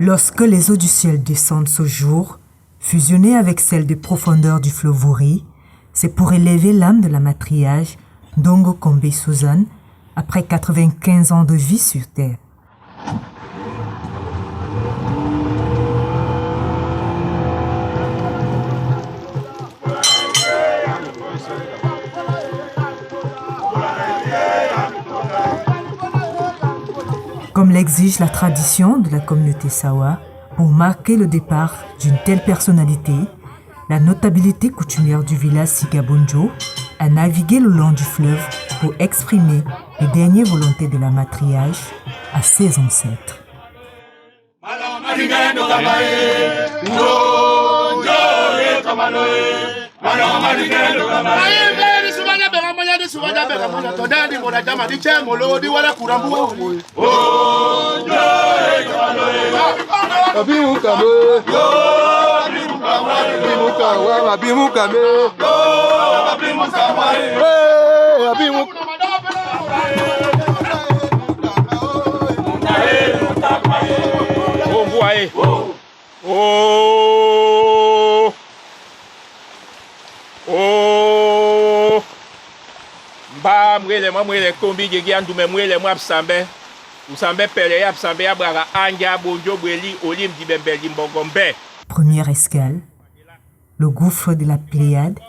Lorsque les eaux du ciel descendent ce jour, fusionnées avec celles des profondeurs du fleuve Wouri, c'est pour élever l'âme de la matriarche Ndongo Kombe Suzanne après 95 ans de vie sur Terre. Comme l'exige la tradition de la communauté Sawa, pour marquer le départ d'une telle personnalité, la notabilité coutumière du village Sigabonjo a navigué le long du fleuve pour exprimer les dernières volontés de la matriarche à ses ancêtres. Mwele kombi gege andume mwele mwapsambe usambe pele yapsambe yabraga anja bonjo bweli olim dibembeli mbongombe. Première escale, le gouffre de la Pléiade,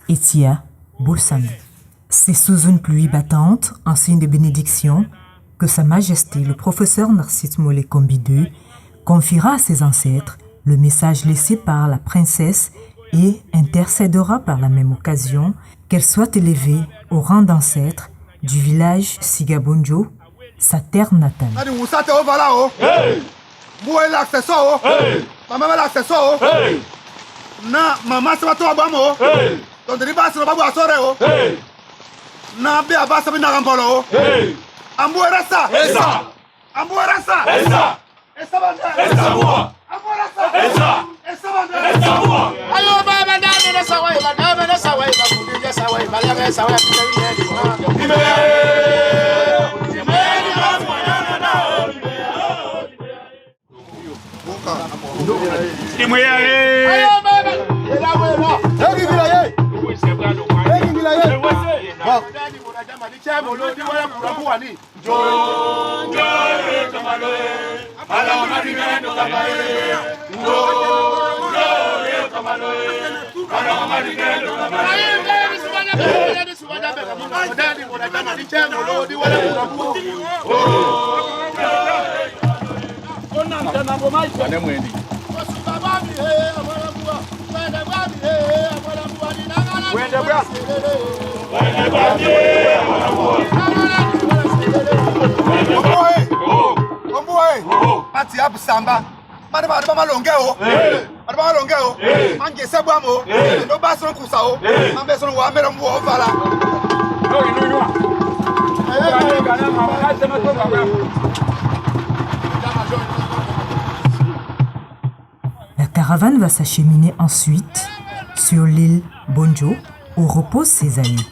Etia, Boussami. C'est sous une pluie battante, en signe de bénédiction, que Sa Majesté le professeur Narcisse Molé Kombi II confiera à ses ancêtres le message laissé par la princesse et intercédera par la même occasion qu'elle soit élevée au rang d'ancêtre du village Sigabonjo, sa terre natale. La caravane va s'acheminer ensuite sur l'île Bonjo où reposent ses amis.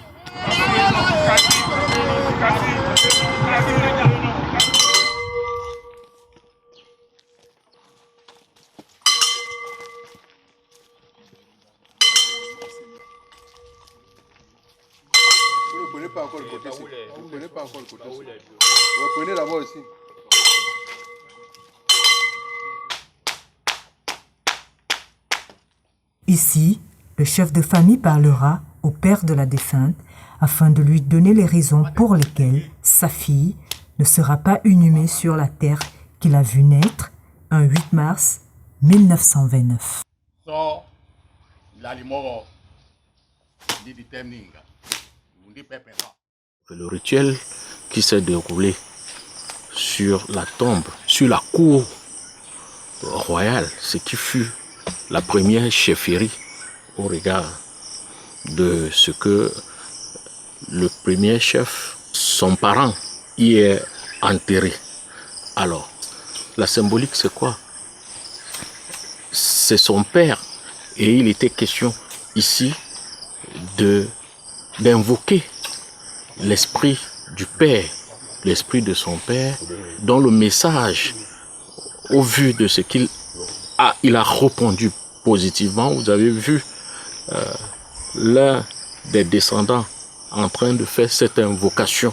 Vous ne prenez pas encore le côté ici. Vous ne prenez pas encore le côté ici. Vous prenez d'abord ici. Ici, le chef de famille parlera au père de la défunte afin de lui donner les raisons pour lesquelles sa fille ne sera pas inhumée sur la terre qu'il a vue naître un 8 mars 1929. Le rituel qui s'est déroulé sur la tombe, sur la cour royale, ce qui fut la première chefferie au regard de ce que le premier chef, son parent, y est enterré. Alors, la symbolique, c'est quoi? C'est son père. Et il était question ici d'invoquer l'esprit du père, l'esprit de son père, dont le message au vu de ce qu'il a, il a répondu positivement. Vous avez vu l'un des descendants en train de faire cette invocation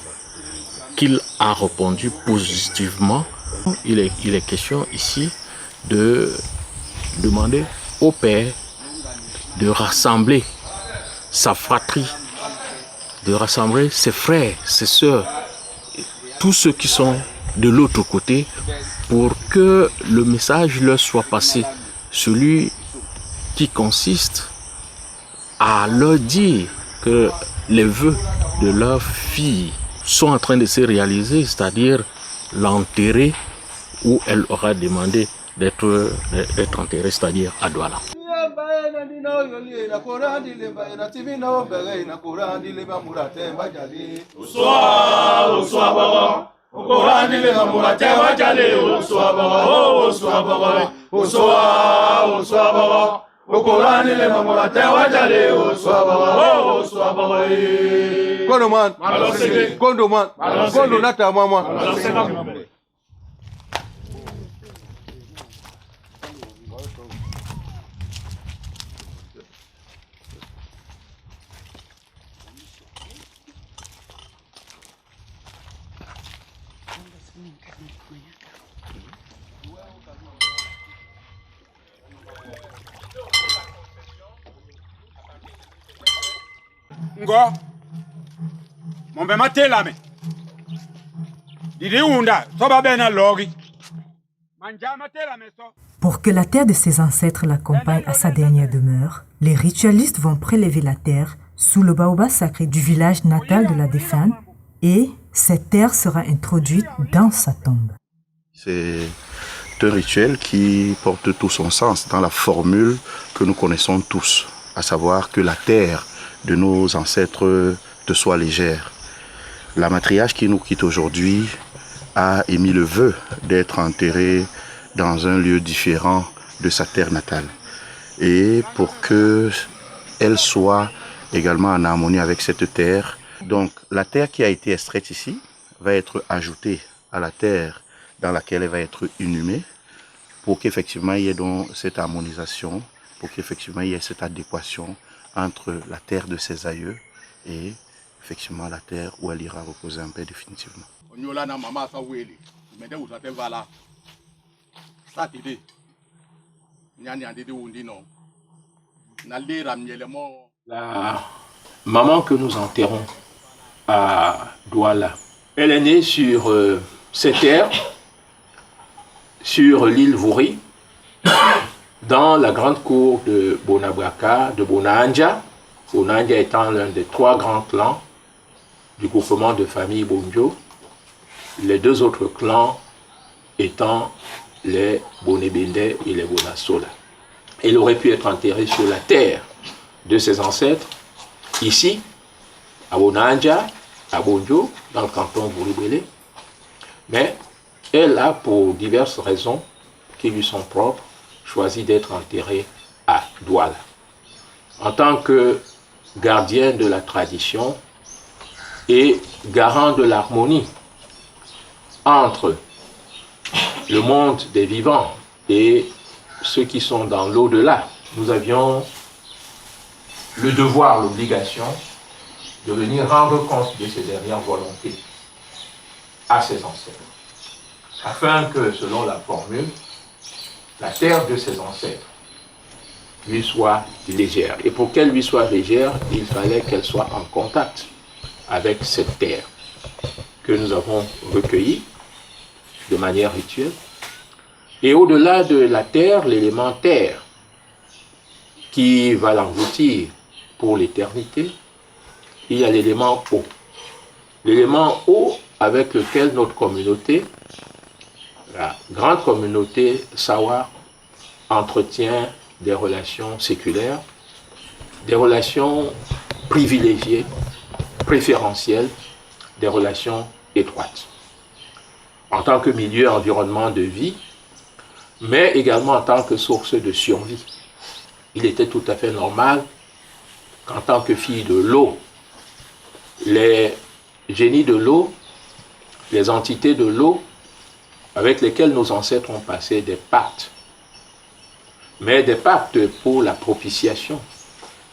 qu'il a répondu positivement. Il est question ici de demander au Père de rassembler sa fratrie, de rassembler ses frères, ses sœurs, tous ceux qui sont de l'autre côté, pour que le message leur soit passé, celui qui consiste à leur dire que les vœux de leur fille sont en train de se réaliser, c'est-à-dire l'enterrer où elle aura demandé d'être enterrée, c'est-à-dire à Douala. Ngo mombe matelame diriunda soba bena logi manja matelame so. Pour que la terre de ses ancêtres l'accompagne à sa dernière demeure, les ritualistes vont prélever la terre sous le baobab sacré du village natal de la défunte et cette terre sera introduite dans sa tombe. C'est un rituel qui porte tout son sens dans la formule que nous connaissons tous, à savoir que la terre de nos ancêtres te soit légère. La matriarche qui nous quitte aujourd'hui a émis le vœu d'être enterrée dans un lieu différent de sa terre natale. Et pour qu'elle soit également en harmonie avec cette terre, donc la terre qui a été extraite ici va être ajoutée à la terre dans laquelle elle va être inhumée pour qu'effectivement il y ait donc cette harmonisation, pour qu'effectivement il y ait cette adéquation entre la terre de ses aïeux et effectivement la terre où elle ira reposer en paix définitivement. La maman que nous enterrons à Douala, elle est née sur cette terre, sur l'île Vouri, dans la grande cour de Bonabraka, de Bonanja. Bonanja étant l'un des 3 grands clans du groupement de famille Bonjo, les 2 autres clans étant les Bonebende et les Bonasola. Elle aurait pu être enterrée sur la terre de ses ancêtres, ici, à Bonanja, à Bonjo, dans le canton Bouribélé, mais elle a, pour diverses raisons qui lui sont propres, choisi d'être enterrée à Douala. En tant que gardien de la tradition et garant de l'harmonie entre le monde des vivants et ceux qui sont dans l'au-delà, nous avions le devoir, l'obligation de venir rendre compte de ces dernières volontés à ses ancêtres, afin que, selon la formule, la terre de ses ancêtres lui soit légère. Et pour qu'elle lui soit légère, il fallait qu'elle soit en contact avec cette terre que nous avons recueillie de manière rituelle. Et au-delà de la terre, l'élément terre qui va l'engloutir pour l'éternité, il y a l'élément eau. L'élément eau avec lequel notre communauté, la grande communauté Sawa, entretient des relations séculaires, des relations privilégiées, préférentielles, des relations étroites. En tant que milieu, environnement de vie, mais également en tant que source de survie. Il était tout à fait normal qu'en tant que fille de l'eau, les génies de l'eau, les entités de l'eau, avec lesquels nos ancêtres ont passé des pactes. Mais des pactes pour la propitiation,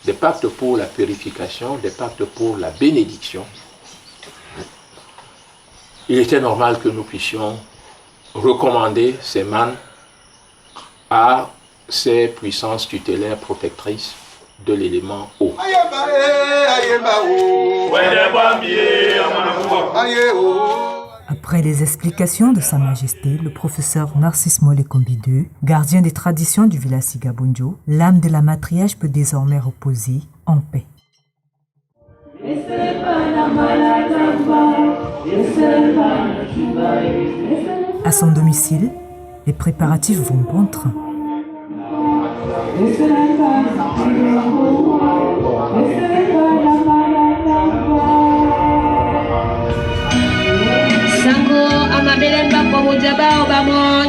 des pactes pour la purification, des pactes pour la bénédiction. Il était normal que nous puissions recommander ces mannes à ces puissances tutélaires protectrices de l'élément eau. Après les explications de Sa Majesté, le professeur Narcisse Molé-Kombi II, gardien des traditions du village Sigabonjo, l'âme de la matriarche peut désormais reposer en paix. À son domicile, les préparatifs vont bon train. Sango amabelemba kwa mujaba obamon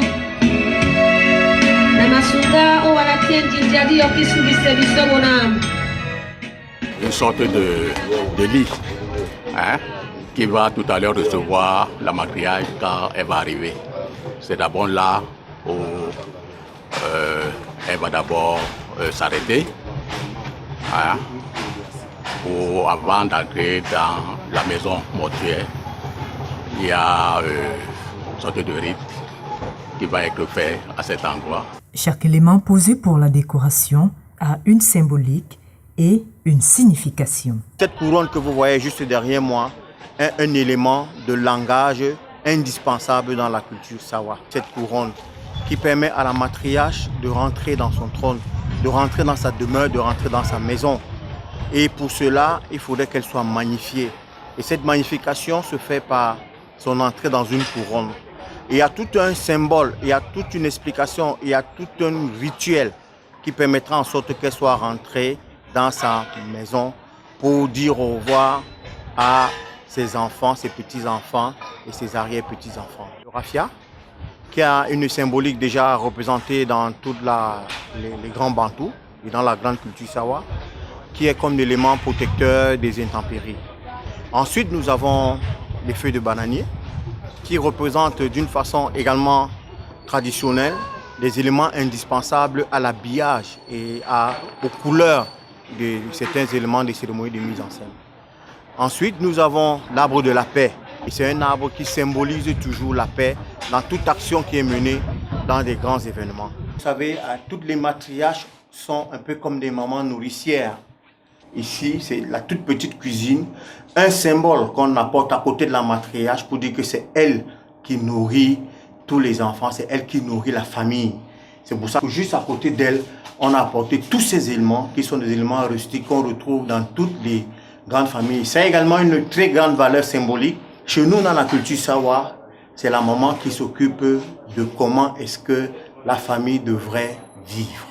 namasuka owala tienjinjadi yokisubise bisobonam. Une sorte de lit qui va tout à l'heure recevoir la matriarche quand elle va arriver. C'est d'abord là où elle va d'abord s'arrêter avant d'entrer dans la maison mortuaire. Il y a une sorte de rite qui va être fait à cet endroit. Chaque élément posé pour la décoration a une symbolique et une signification. Cette couronne que vous voyez juste derrière moi est un élément de langage indispensable dans la culture Sawa. Cette couronne qui permet à la matriarche de rentrer dans son trône, de rentrer dans sa demeure, de rentrer dans sa maison. Et pour cela, il faudrait qu'elle soit magnifiée. Et cette magnification se fait par son entrée dans une couronne. Et il y a tout un symbole, il y a toute une explication, il y a tout un rituel qui permettra en sorte qu'elle soit rentrée dans sa maison pour dire au revoir à ses enfants, ses petits-enfants et ses arrière-petits-enfants. Le raffia, qui a une symbolique déjà représentée dans tous les grands bantous et dans la grande culture Sawa, qui est comme l'élément protecteur des intempéries. Ensuite, nous avons les feuilles de bananier, qui représentent d'une façon également traditionnelle des éléments indispensables à l'habillage et aux couleurs de certains éléments des cérémonies de mise en scène. Ensuite, nous avons l'arbre de la paix. C'est un arbre qui symbolise toujours la paix dans toute action qui est menée dans des grands événements. Vous savez, toutes les matriarches sont un peu comme des mamans nourricières. Ici, c'est la toute petite cuisine, un symbole qu'on apporte à côté de la matriarche pour dire que c'est elle qui nourrit tous les enfants, c'est elle qui nourrit la famille. C'est pour ça que juste à côté d'elle, on a apporté tous ces éléments qui sont des éléments rustiques qu'on retrouve dans toutes les grandes familles. C'est également une très grande valeur symbolique. Chez nous, dans la culture Sawa, c'est la maman qui s'occupe de comment est-ce que la famille devrait vivre.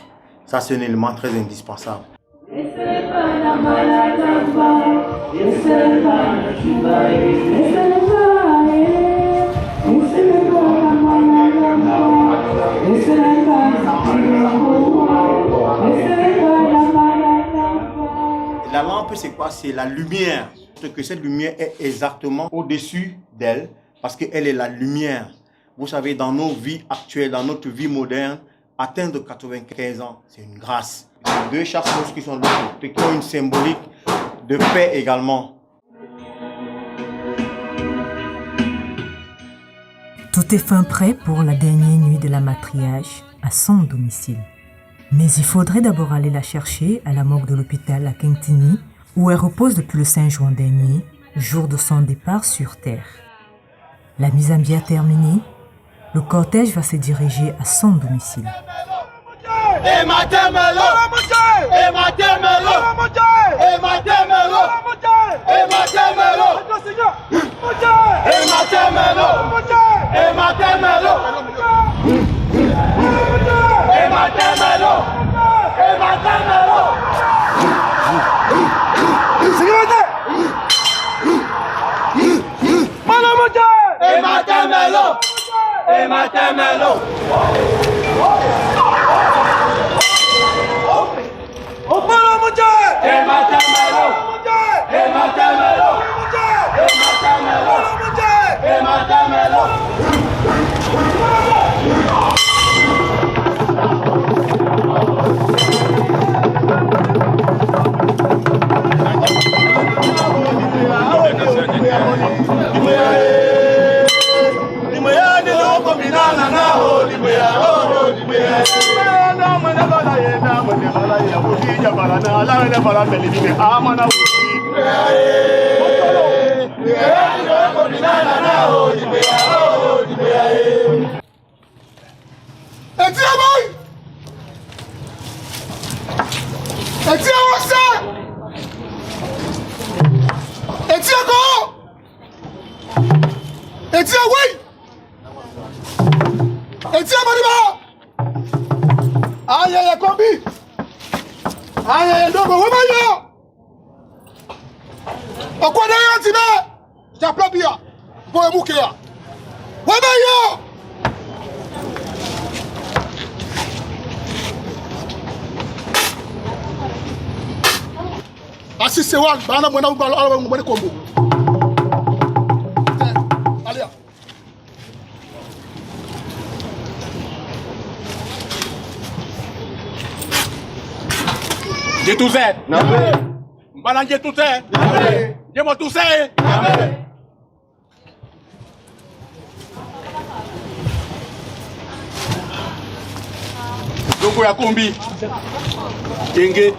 Ça, c'est un élément très indispensable. La lampe, c'est quoi? C'est la lumière. Parce que cette lumière est exactement au-dessus d'elle, parce qu'elle est la lumière. Vous savez, dans nos vies actuelles, dans notre vie moderne, atteindre 95 ans, c'est une grâce. Les deux chapeaux qui sont là, qui ont une symbolique de paix également. Tout est fin prêt pour la dernière nuit de la matriarche à son domicile. Mais il faudrait d'abord aller la chercher à la morgue de l'hôpital à Kintini, où elle repose depuis le 5 juin dernier, jour de son départ sur Terre. La mise en bière terminée, le cortège va se diriger à son domicile. Hey, Asi sewan bana mwana ubalo ala ngomane kombo. Allez. J'ai tout fait. Mbala j'ai tout fait. J'ai mon tout fait. Doko ya kombi. Kenge.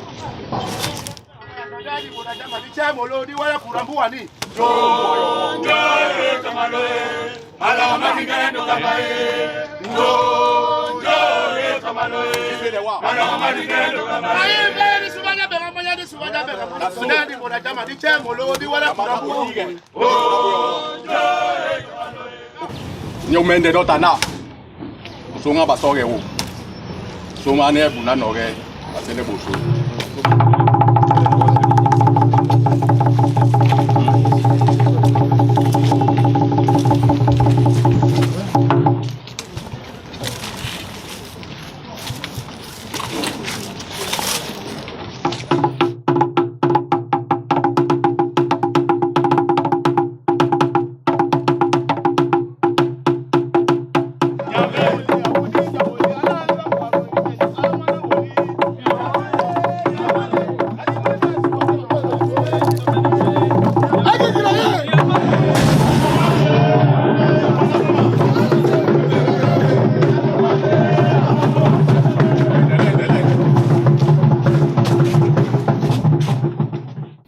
Nyomende no tana. Songa basoge wo. Songa ne buna noge. Asene boso.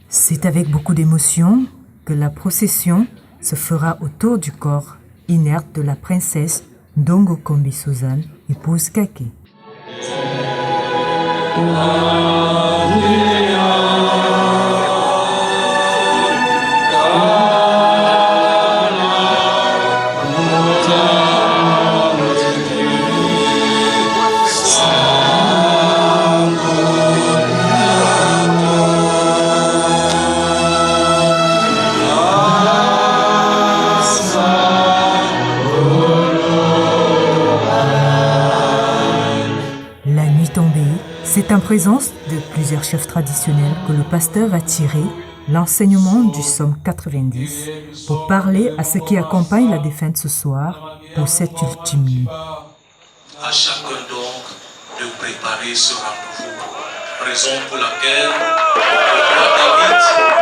C'est avec beaucoup d'émotion que la procession se fera autour du corps inerte de la princesse Ndongo Kombi Suzanne, épouse Kake. C'est en présence de plusieurs chefs traditionnels que le pasteur va tirer l'enseignement du psaume 90 pour parler à ceux qui accompagnent la défunte ce soir pour cette ultime nuit. À chacun donc de préparer ce rendez-vous, raison pour laquelle le roi David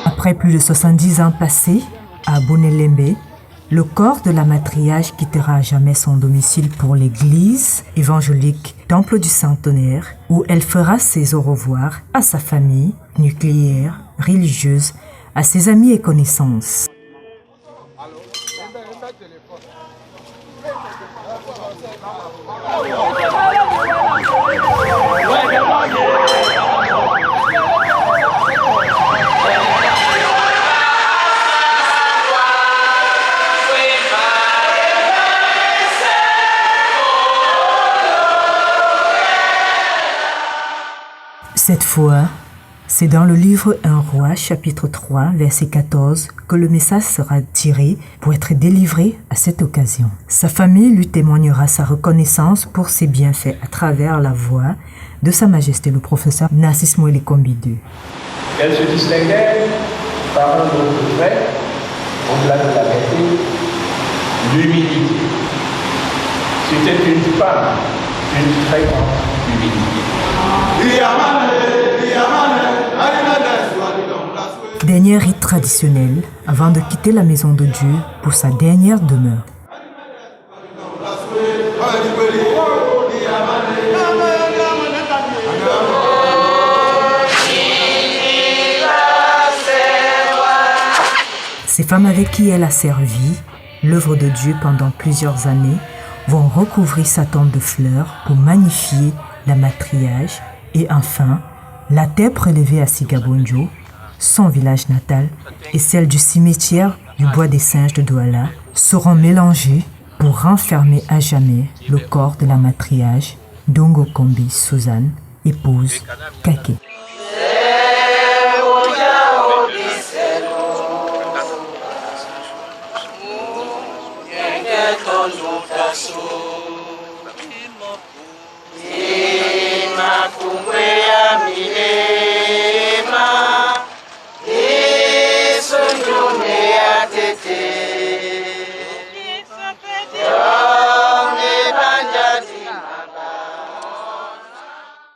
Après plus de 70 ans passés à Bonelembe, le corps de la matriarche quittera à jamais son domicile pour l'église évangélique Temple du Centenaire, où elle fera ses au revoir à sa famille nucléaire, religieuse, à ses amis et connaissances. Cette fois, c'est dans le livre 1 Roi, chapitre 3, verset 14, que le message sera tiré pour être délivré à cette occasion. Sa famille lui témoignera sa reconnaissance pour ses bienfaits à travers la voix de Sa Majesté le professeur Narcisse Moëlle Kombi II. Elle se distinguait par un autre trait, au-delà de la gaieté, l'humilité. C'était une femme d'une très grande humilité. Dernier rite traditionnel avant de quitter la maison de Dieu pour sa dernière demeure. Ces femmes avec qui elle a servi l'œuvre de Dieu pendant plusieurs années vont recouvrir sa tombe de fleurs pour magnifier la matriarche et enfin la terre prélevée à Sigabonjo, son village natal et celle du cimetière du Bois des Singes de Douala seront mélangées pour renfermer à jamais le corps de la matriarche Dongo Kombi Suzanne, épouse Kake.